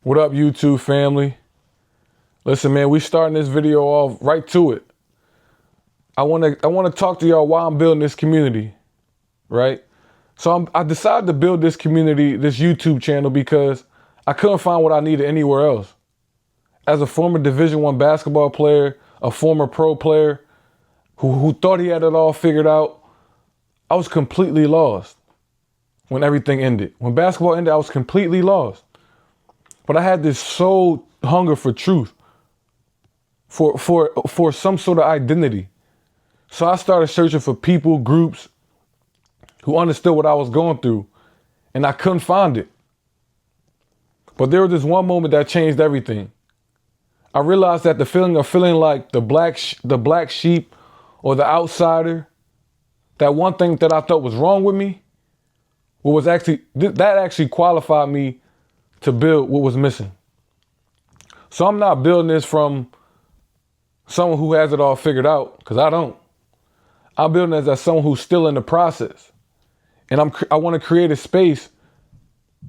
What up, YouTube family? Listen, man, we starting this video off right to it. I want to talk to y'all why I'm building this community, right? So I decided to build this community, this YouTube channel, because I couldn't find what I needed anywhere else. As a former Division I basketball player, a former pro player who thought he had it all figured out, I was completely lost when everything ended. When basketball ended, I was completely lost. But I had this soul hunger for truth, for some sort of identity. So I started searching for people, groups who understood what I was going through, and I couldn't find it. But there was this one moment that changed everything. I realized that the feeling of feeling like the black sheep or the outsider, that one thing that I thought was wrong with me, that actually qualified me to build what was missing. So I'm not building this from someone who has it all figured out, because I don't. I'm building this as someone who's still in the process. And I want to create a space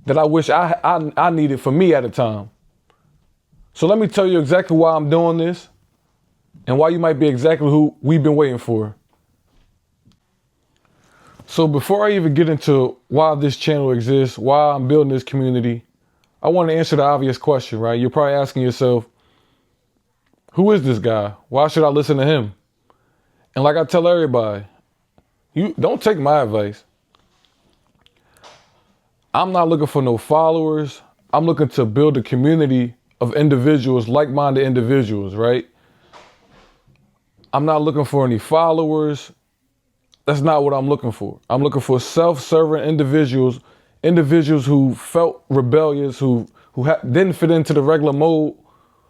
that I wish I needed for me at a time. So let me tell you exactly why I'm doing this and why you might be exactly who we've been waiting for. So before I even get into why this channel exists, why I'm building this community, I want to answer the obvious question, right? You're probably asking yourself, who is this guy? Why should I listen to him? And like I tell everybody, you don't take my advice. I'm not looking for no followers. I'm looking to build a community of individuals, like-minded individuals, right? I'm not looking for any followers. That's not what I'm looking for. I'm looking for self-serving individuals who felt rebellious, who didn't fit into the regular mold,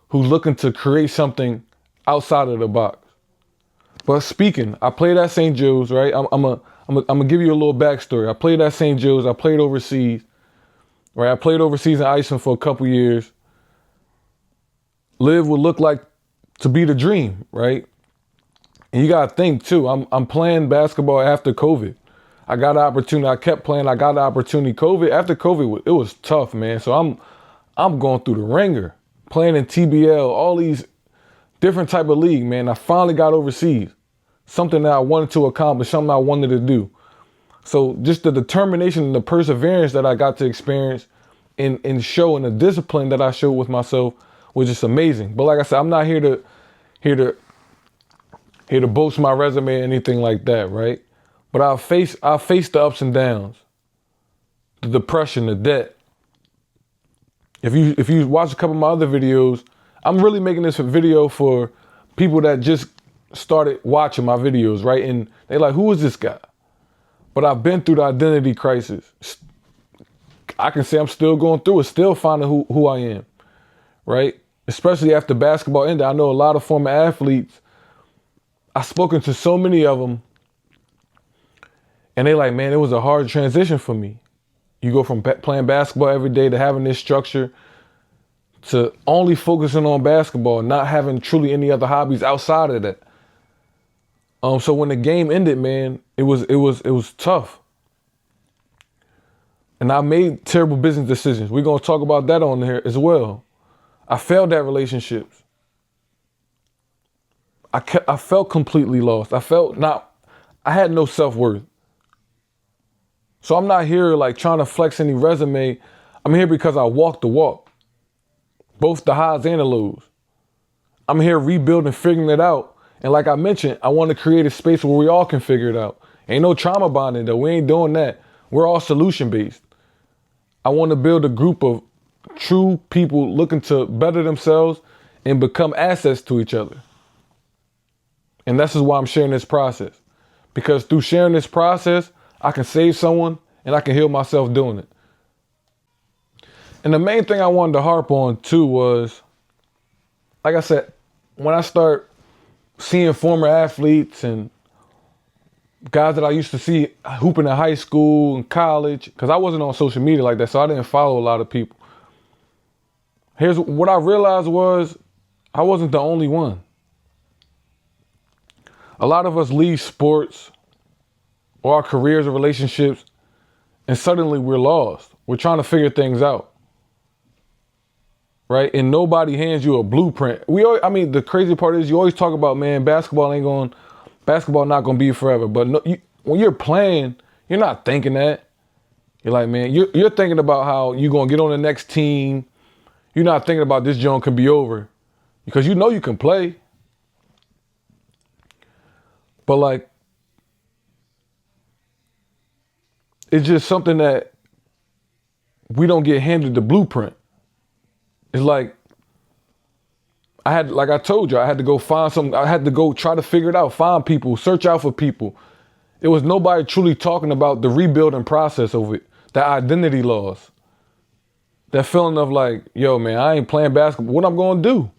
who's looking to create something outside of the box. But speaking, I played at St. Joe's, right? I'm gonna give you a little backstory. I played at St. Joe's. I played overseas, right? I played overseas in Iceland for a couple years. Live would look like to be the dream, right? And you gotta think too. I'm playing basketball after COVID. I got an opportunity. I kept playing. I got an opportunity. After COVID, it was tough, man. So I'm going through the ringer, playing in TBL, all these different type of league, man. I finally got overseas. Something that I wanted to accomplish, something I wanted to do. So just the determination and the perseverance that I got to experience in show and the discipline that I showed with myself was just amazing. But like I said, I'm not here to boast my resume or anything like that, right? But I faced the ups and downs, the depression, the debt. If you watch a couple of my other videos, I'm really making this video for people that just started watching my videos, right? And they're like, who is this guy? But I've been through the identity crisis. I can say I'm still going through it, still finding who I am, right? Especially after basketball ended. I know a lot of former athletes. I've spoken to so many of them, and they like, man, it was a hard transition for me. You go from playing basketball every day to having this structure to only focusing on basketball, not having truly any other hobbies outside of that. So when the game ended, man, it was tough. And I made terrible business decisions. We're going to talk about that on here as well. I failed at relationships. I felt completely lost. I had no self-worth. So I'm not here like trying to flex any resume. I'm here because I walked the walk, both the highs and the lows. I'm here rebuilding, figuring it out. And like I mentioned, I want to create a space where we all can figure it out. Ain't no trauma bonding though. We ain't doing that. We're all solution based. I want to build a group of true people looking to better themselves and become assets to each other. And this is why I'm sharing this process. Because through sharing this process, I can save someone and I can heal myself doing it. And the main thing I wanted to harp on too was, like I said, when I start seeing former athletes and guys that I used to see hooping in high school and college, because I wasn't on social media like that, so I didn't follow a lot of people. Here's what I realized was I wasn't the only one. A lot of us leave sports or our careers or relationships, and suddenly we're lost. We're trying to figure things out. right? And nobody hands you a blueprint. I mean, the crazy part is you always talk about, man, basketball not gonna be forever. But no, when you're playing, you're not thinking that. You're like, man, you're thinking about how you're gonna get on the next team. You're not thinking about this joint can be over because you know you can play. But like, it's just something that we don't get handed the blueprint. It's like, like I told you, I had to go find something. I had to go try to figure it out, find people, search out for people. It was nobody truly talking about the rebuilding process of it, the identity loss, that feeling of like, yo, man, I ain't playing basketball. What I'm going to do?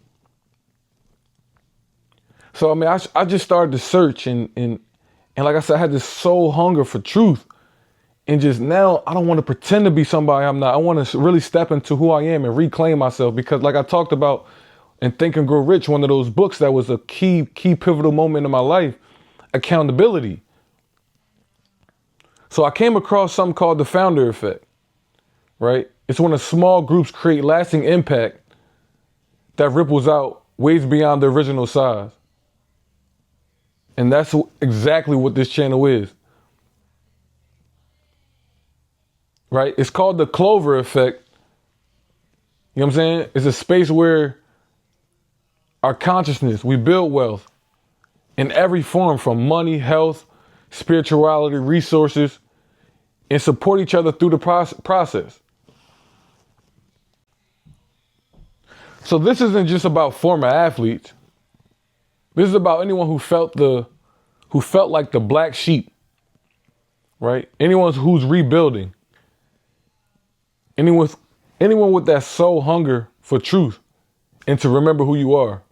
So, I mean, I just started to search and like I said, I had this soul hunger for truth. And just now, I don't want to pretend to be somebody I'm not. I want to really step into who I am and reclaim myself because like I talked about in Think and Grow Rich, one of those books that was a key pivotal moment in my life, accountability. So I came across something called the founder effect, right? It's when a small groups create lasting impact that ripples out ways beyond the original size. And that's exactly what this channel is. Right? It's called the Clover Effect. You know what I'm saying? It's a space where our consciousness, we build wealth in every form from money, health, spirituality, resources, and support each other through the process. So this isn't just about former athletes. This is about anyone who felt like the black sheep, right? Anyone who's rebuilding. Anyone with that soul hunger for truth and to remember who you are.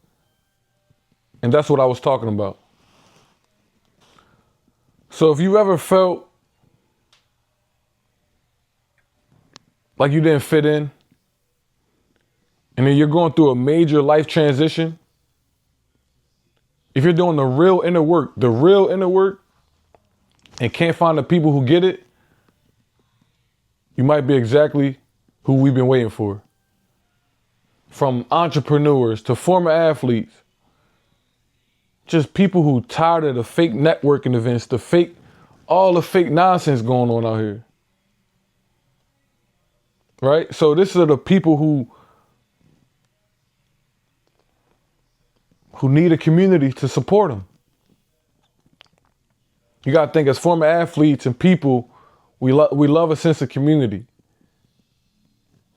And that's what I was talking about. So if you ever felt like you didn't fit in, and then you're going through a major life transition, if you're doing the real inner work, and can't find the people who get it, you might be exactly who we've been waiting for. From entrepreneurs to former athletes, just people who tired of the fake networking events, all the fake nonsense going on out here. Right? So this are the people who need a community to support them. You got to think as former athletes and people, we love a sense of community.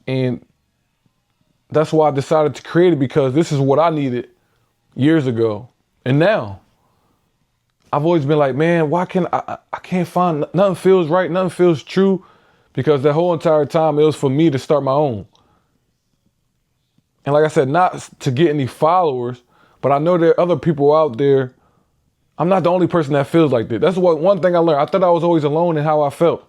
And that's why I decided to create it, because this is what I needed years ago. And now I've always been like, man, why can't I can't find, nothing feels right, nothing feels true, because the whole entire time it was for me to start my own. And like I said, not to get any followers, but I know there are other people out there. I'm not the only person that feels like that. That's one thing I learned. I thought I was always alone in how I felt.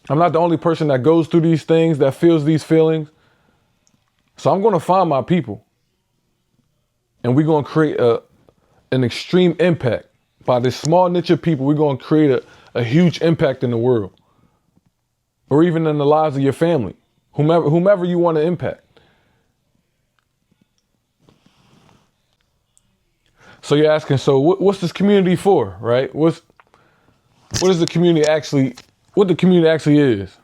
I'm not the only person that goes through these things, that feels these feelings. So I'm going to find my people. And we're going to create an extreme impact. By this small niche of people, we're going to create a huge impact in the world. Or even in the lives of your family. Whomever you want to impact. So you're asking, so what's this community for, right? What the community actually is,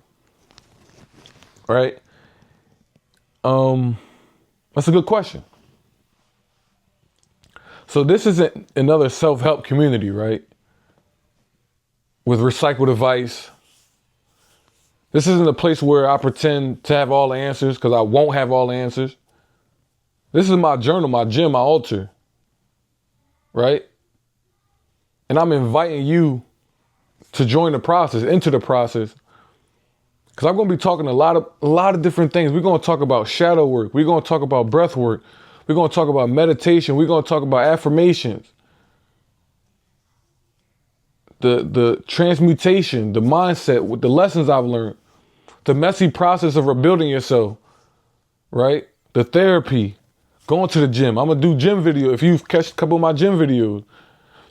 right? That's a good question. So this isn't another self-help community, right? With recycled advice. This isn't a place where I pretend to have all the answers, because I won't have all the answers. This is my journal, my gym, my altar. Right? And I'm inviting you to join the process, into the process. Because I'm going to be talking a lot of different things. We're going to talk about shadow work. We're going to talk about breath work. We're going to talk about meditation. We're going to talk about affirmations. The transmutation, the mindset, with the lessons I've learned. The messy process of rebuilding yourself. Right? The therapy. Going to the gym. I'm going to do gym video if you've catch a couple of my gym videos.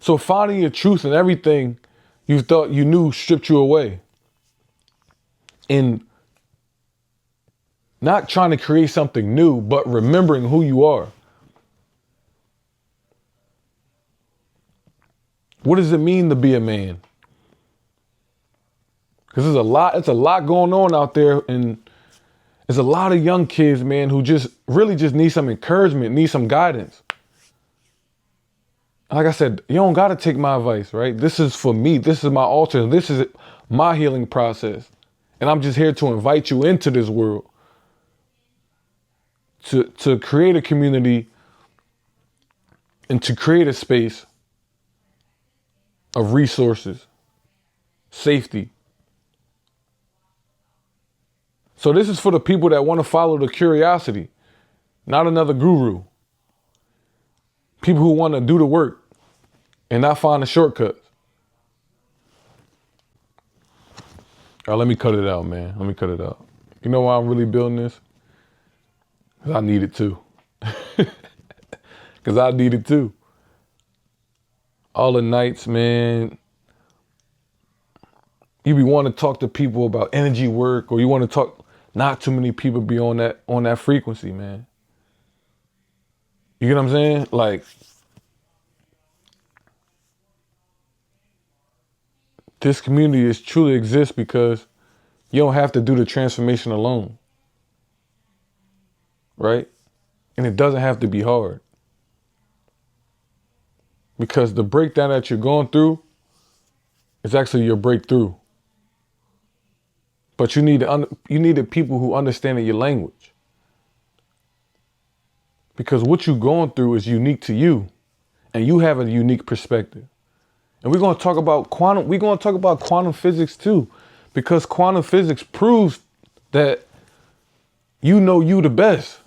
So finding your truth in everything you thought you knew stripped you away. And Not trying to create something new, but remembering who you are. What does it mean to be a man? Because it's a lot going on out there, and there's a lot of young kids, man, who just really just need some encouragement, need some guidance. Like I said, you don't got to take my advice, right? This is for me. This is my altar. This is my healing process. And I'm just here to invite you into this world, to create a community and to create a space of resources, safety. So this is for the people that want to follow the curiosity, not another guru. People who want to do the work and not find the shortcuts. All right, let me cut it out, man. Let me cut it out. You know why I'm really building this? Because I need it too. Because I need it too. All the nights, man, you be wanting to talk to people about energy work, or you want to talk, not too many people be on that frequency, man. You get what I'm saying? Like, this community is truly exists because you don't have to do the transformation alone, right? And it doesn't have to be hard. Because the breakdown that you're going through is actually your breakthrough. But you need the people who understand your language. Because what you're going through is unique to you, and you have a unique perspective. And we're going to talk about quantum physics too, because quantum physics proves that you know you the best.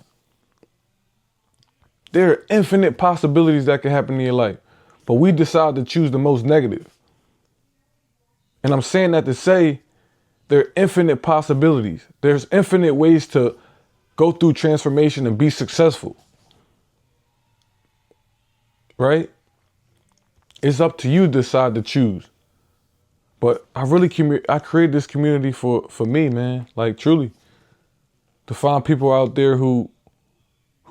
There are infinite possibilities that can happen in your life, but we decide to choose the most negative. And I'm saying that to say there are infinite possibilities. There's infinite ways to go through transformation and be successful. Right? It's up to you to decide to choose. But I created this community for me, man. Like, truly. To find people out there who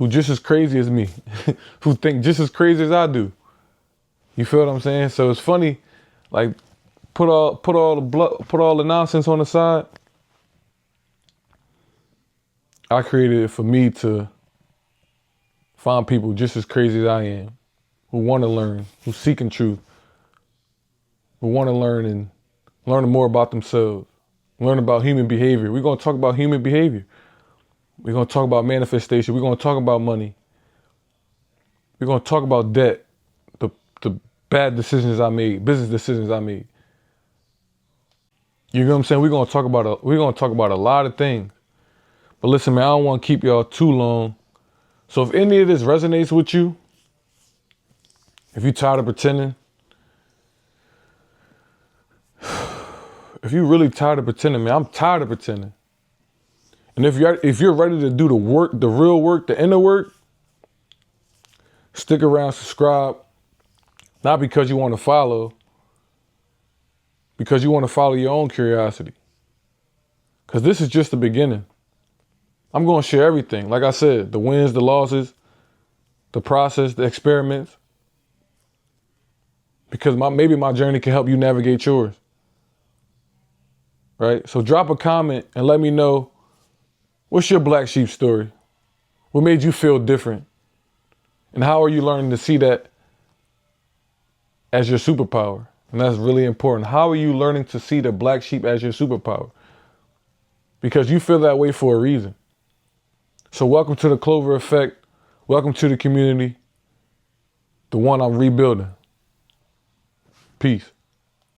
just as crazy as me, who think just as crazy as I do. You feel what I'm saying? So it's funny, like, put all the nonsense on the side. I created it for me to find people just as crazy as I am, who want to learn, who seeking truth, who want to learn more about themselves, learn about human behavior. We're going to talk about human behavior. We're going to talk about manifestation. We're going to talk about money. We're going to talk about debt, the bad decisions I made, business decisions I made. You know what I'm saying? We're going to talk about a lot of things. But listen, man, I don't want to keep y'all too long. So if any of this resonates with you, if you're tired of pretending, if you're really tired of pretending, man, I'm tired of pretending. And if you're ready to do the work, the real work, the inner work, stick around, subscribe. Not because you want to follow, because you want to follow your own curiosity. Because this is just the beginning. I'm going to share everything. Like I said, the wins, the losses, the process, the experiments. Because maybe my journey can help you navigate yours. Right? So drop a comment and let me know, what's your black sheep story? What made you feel different? And how are you learning to see that as your superpower? And that's really important. How are you learning to see the black sheep as your superpower? Because you feel that way for a reason. So welcome to the Clover Effect. Welcome to the community. The one I'm rebuilding. Peace.